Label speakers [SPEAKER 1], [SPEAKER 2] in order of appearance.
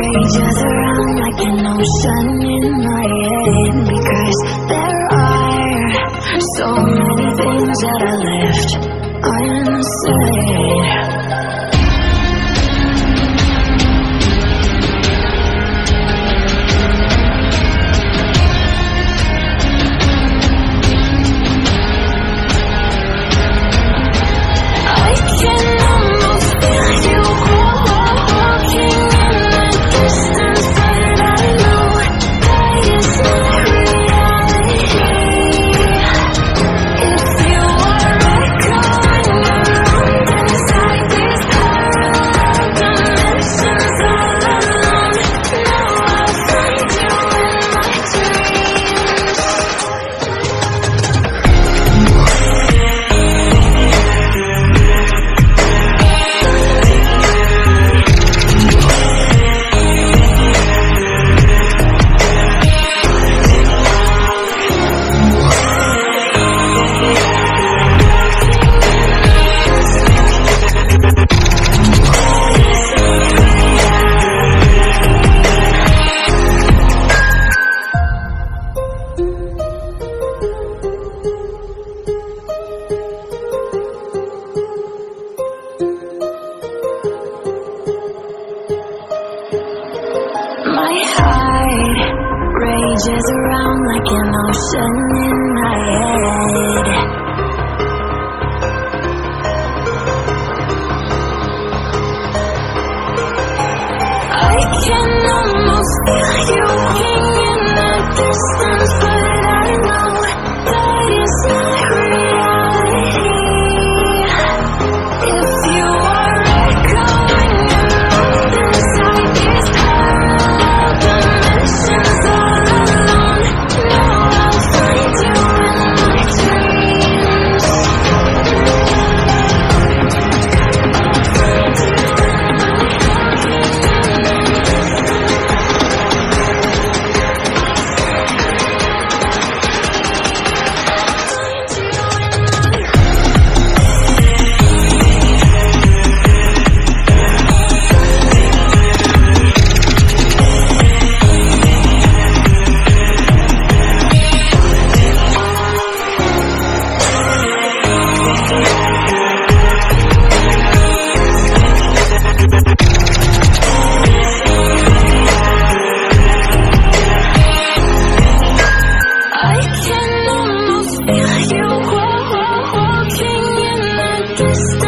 [SPEAKER 1] rages around like an ocean in my head, because there are so many things that I left unsaid. My heart rages around like an ocean in my head. I can almost feel you walking in the distance, but I know that it's not reality. If you are echoing around inside these parallel dimensions all alone, now I'll find you in my dreams. I can almost feel you walking in the distance.